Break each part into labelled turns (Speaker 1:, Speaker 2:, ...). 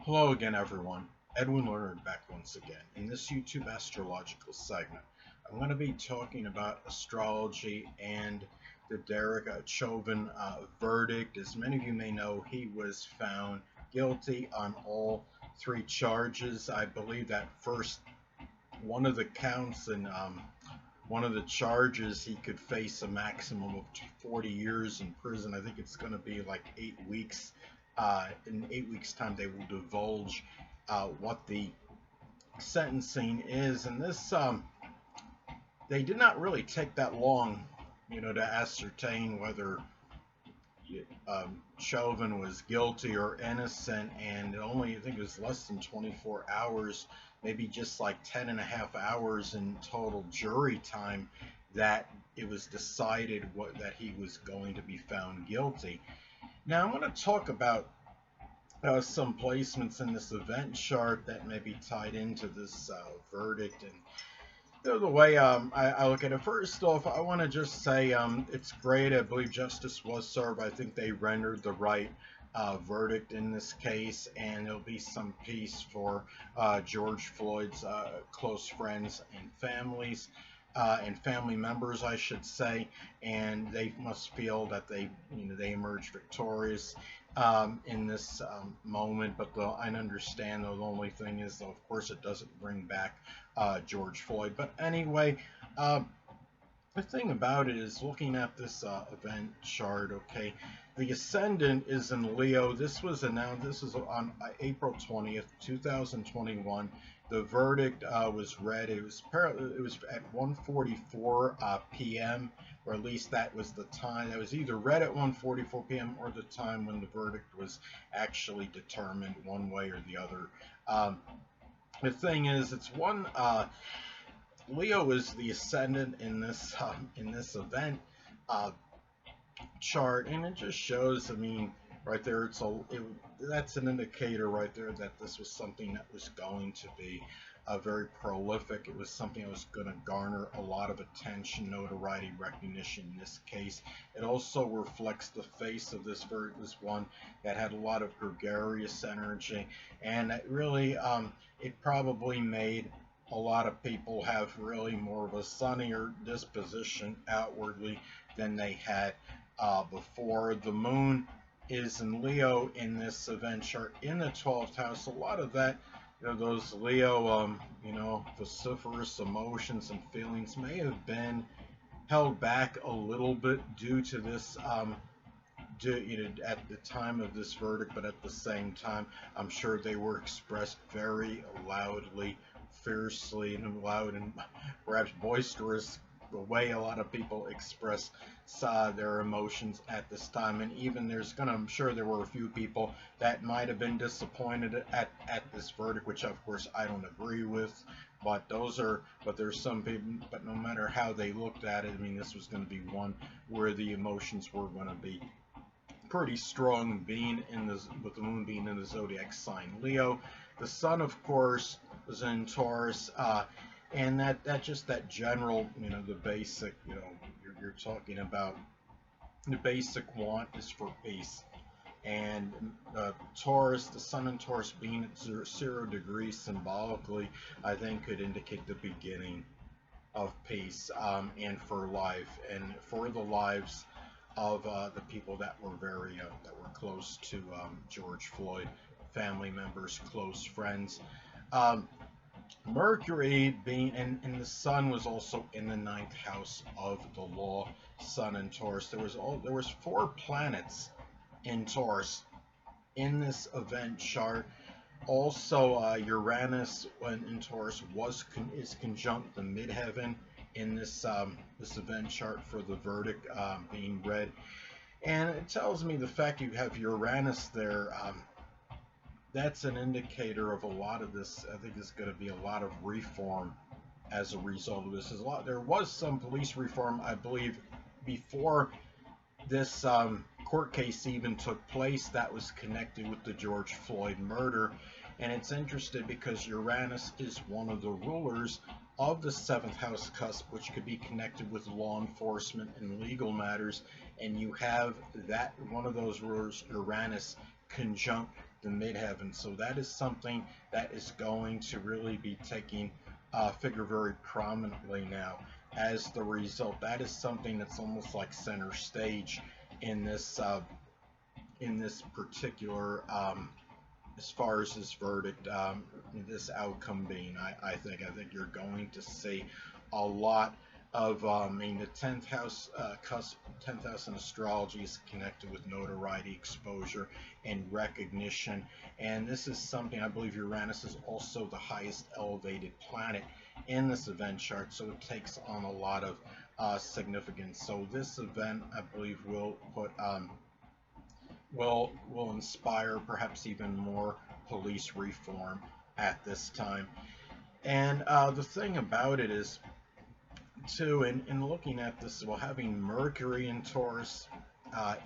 Speaker 1: Hello again, everyone. Edwin Learnard back once again. In this YouTube astrological segment, I'm going to be talking about astrology and the Derek Chauvin verdict. As many of you may know, he was found guilty on all three charges. I believe that first one of the counts and one of the charges, he could face a maximum of 40 years in prison. I think it's going to be like 8 weeks. In 8 weeks' time, they will divulge what the sentencing is. And this, they did not really take that long, to ascertain whether Chauvin was guilty or innocent. And I think it was less than 24 hours, maybe just like 10 and a half hours in total jury time, that it was decided that he was going to be found guilty. Now, I'm going to talk about some placements in this event chart that may be tied into this verdict. And the way I look at it, first off, I want to just say it's great. I believe justice was served. I think they rendered the right verdict in this case, and there'll be some peace for George Floyd's close friends and families. And family members, I should say, and they must feel that they emerged victorious in this moment. But I understand, though, the only thing is, though, of course, it doesn't bring back George Floyd. But anyway, the thing about it is, looking at this event chart, okay, the ascendant is in Leo. This was announced. This is on April 20th, 2021. The verdict was read. It was at 1:44 p.m., or at least that was the time. It was either read at 1:44 p.m. or the time when the verdict was actually determined, one way or the other. The thing is, it's one. Leo is the ascendant in this event chart, and it just shows. I mean, right there, that's an indicator right there that this was something that was going to be very prolific. It was something that was going to garner a lot of attention, notoriety, recognition in this case. It also reflects the face of this one that had a lot of gregarious energy, and it really, it probably made a lot of people have really more of a sunnier disposition outwardly than they had before. The moon is in Leo in this event chart in the 12th house. A lot of that, those Leo, vociferous emotions and feelings may have been held back a little bit due to this, at the time of this verdict, but at the same time, I'm sure they were expressed very loudly, fiercely, and loud and perhaps boisterous, the way a lot of people express their emotions at this time. And even I'm sure there were a few people that might have been disappointed at this verdict, which of course I don't agree with. But there's some people, but no matter how they looked at it, I mean, this was going to be one where the emotions were going to be pretty strong, with the moon being in the zodiac sign Leo. The sun, of course, was in Taurus, and that general, the basic, you're talking about the basic want is for peace. And Taurus, the sun in Taurus being at 0 degrees symbolically, I think could indicate the beginning of peace, and for life, and for the lives of the people that were close to George Floyd, family members, close friends. Mercury being, and the sun was also in the 9th house of the law, sun in Taurus. There was 4 planets in Taurus in this event chart. Also, Uranus in Taurus is conjunct the midheaven in this event chart for the verdict being read. And it tells me the fact you have Uranus there, that's an indicator of a lot of this. I think there's going to be a lot of reform as a result of this. There was some police reform, I believe, before this court case even took place, that was connected with the George Floyd murder. And it's interesting because Uranus is one of the rulers of the 7th house cusp, which could be connected with law enforcement and legal matters. And you have that one of those rulers, Uranus, conjunct the midheaven. So that is something that is going to really be taking figure very prominently now. As the result, that is something that's almost like center stage in this particular as far as this verdict, this outcome being. I think you're going to see a lot of, I mean, the 10th house, 10th house in astrology is connected with notoriety, exposure, and recognition. And this is something, I believe Uranus is also the highest elevated planet in this event chart, so it takes on a lot of significance. So this event, I believe, will put will inspire perhaps even more police reform at this time. And the thing about it is, too, in looking at this, well, having Mercury in Taurus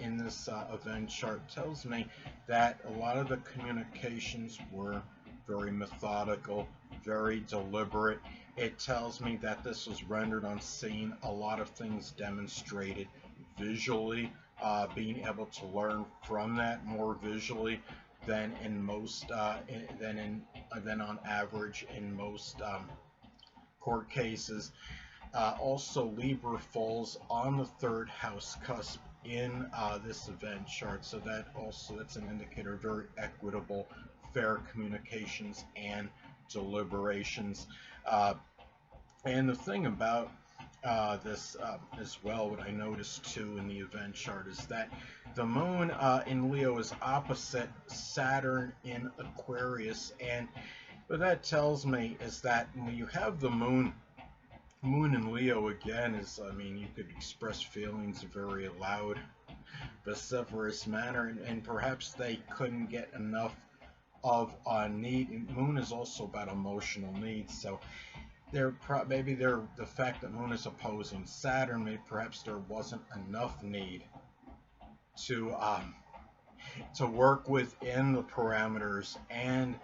Speaker 1: in this event chart tells me that a lot of the communications were very methodical, very deliberate. It tells me that this was rendered on scene, a lot of things demonstrated visually, being able to learn from that more visually than in most than on average in most court cases. Also, Libra falls on the third house cusp in this event chart, so that's an indicator of very equitable, fair communications and deliberations. And the thing about this as well, what I noticed too in the event chart is that the moon in Leo is opposite Saturn in Aquarius, and what that tells me is that when you have the moon in Leo again, is, I mean, you could express feelings in a very loud, vociferous manner, and perhaps they couldn't get enough of a need. And moon is also about emotional needs, so maybe the fact that Moon is opposing Saturn, maybe perhaps there wasn't enough need to work within the parameters and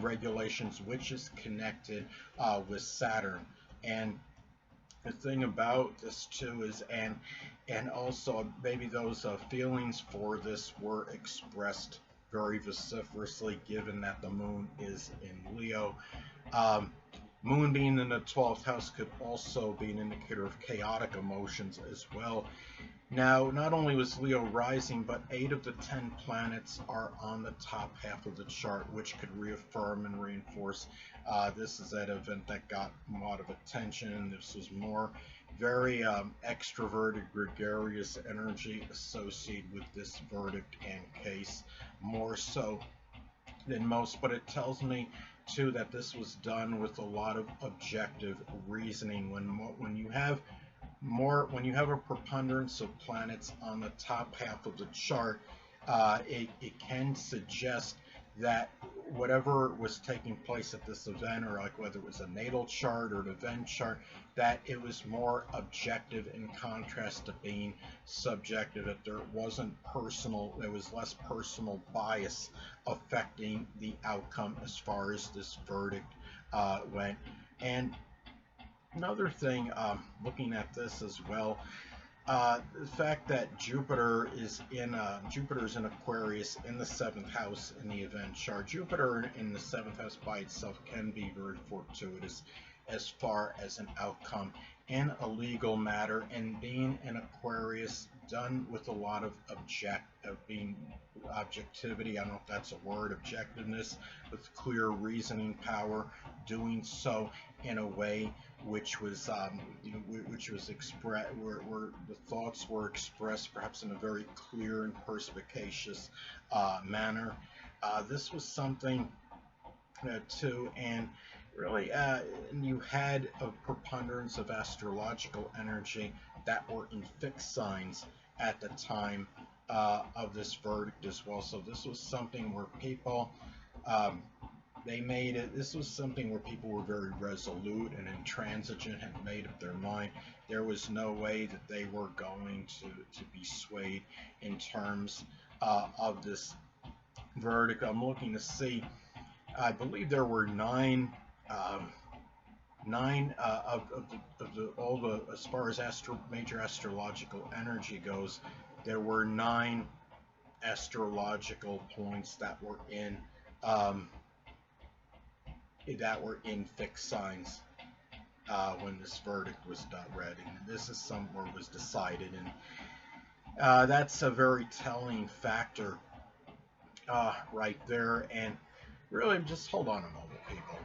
Speaker 1: regulations, which is connected with Saturn. And the thing about this too is, and also maybe those feelings for this were expressed very vociferously, given that the Moon is in Leo. Moon being in the 12th house could also be an indicator of chaotic emotions as well. Now, not only was Leo rising, but 8 of the 10 planets are on the top half of the chart, which could reaffirm and reinforce. This is that event that got a lot of attention. This was more very extroverted, gregarious energy associated with this verdict and case, more so than most. But it tells me too that this was done with a lot of objective reasoning. When you have a preponderance of planets on the top half of the chart, it can suggest that whatever was taking place at this event, or like whether it was a natal chart or an event chart, that it was more objective in contrast to being subjective, that there wasn't there was less personal bias affecting the outcome as far as this verdict went. And another thing, looking at this as well, the fact that Jupiter is in Aquarius in the 7th house in the event chart. Jupiter in the 7th house by itself can be very fortuitous as far as an outcome in a legal matter, and being in Aquarius done with a lot of objectivity. I don't know if that's a word, objectiveness, with clear reasoning power, doing so in a way which was which was expressed, where the thoughts were expressed perhaps in a very clear and perspicacious manner. This was something too, and really you had a preponderance of astrological energy that were in fixed signs at the time of this verdict as well. So this was something where people this was something where people were very resolute and intransigent, had made up their mind. There was no way that they were going to be swayed in terms of this verdict. I'm looking to see, I believe there were nine as far as major astrological energy goes, there were 9 astrological points um, that were in fixed signs when this verdict was read, and this is somewhere was decided, and that's a very telling factor right there. And really, just hold on a moment, people.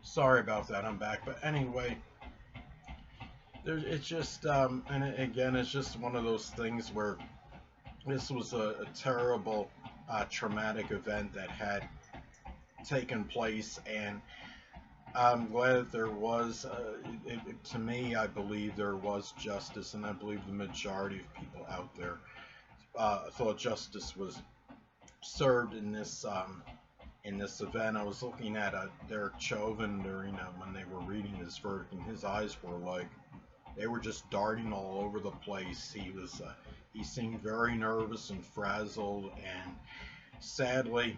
Speaker 1: Sorry about that. I'm back, but anyway, it's just and again, it's just one of those things where this was a terrible, traumatic event that had taken place, and I'm glad there was, to me, I believe there was justice, and I believe the majority of people out there thought justice was served in this event. I was looking at Derek Chauvin during when they were reading his verdict, and his eyes were like they were just darting all over the place. He seemed very nervous and frazzled, and sadly,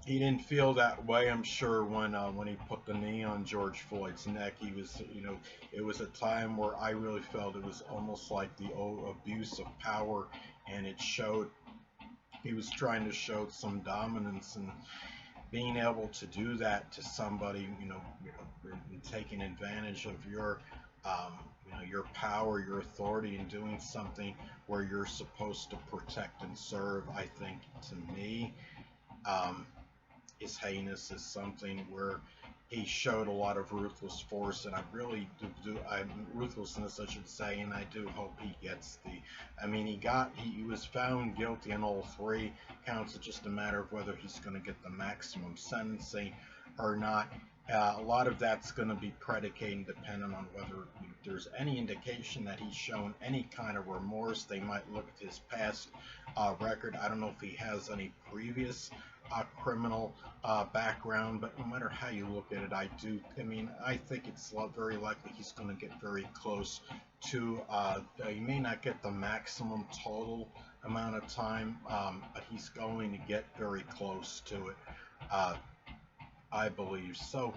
Speaker 1: he didn't feel that way. I'm sure when he put the knee on George Floyd's neck, he was, it was a time where I really felt it was almost like the old abuse of power, and it showed. He was trying to show some dominance, and being able to do that to somebody, taking advantage of um, your power, your authority, and doing something where you're supposed to protect and serve. I think, to me, um, is heinous, is something where he showed a lot of ruthless force, and I really ruthlessness, I should say, and I do hope he gets I mean, he was found guilty on all three counts. It's just a matter of whether he's going to get the maximum sentencing or not. A lot of that's going to be predicated depending on whether there's any indication that he's shown any kind of remorse. They might look at his past record. I don't know if he has any previous criminal background, but no matter how you look at it, I think it's very likely he's going to get very close to, he may not get the maximum total amount of time, but he's going to get very close to it, I believe. So,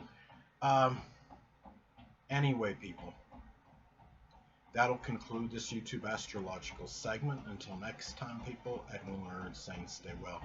Speaker 1: um, anyway, people, that'll conclude this YouTube astrological segment. Until next time, people, Edwin Learnard saying stay well.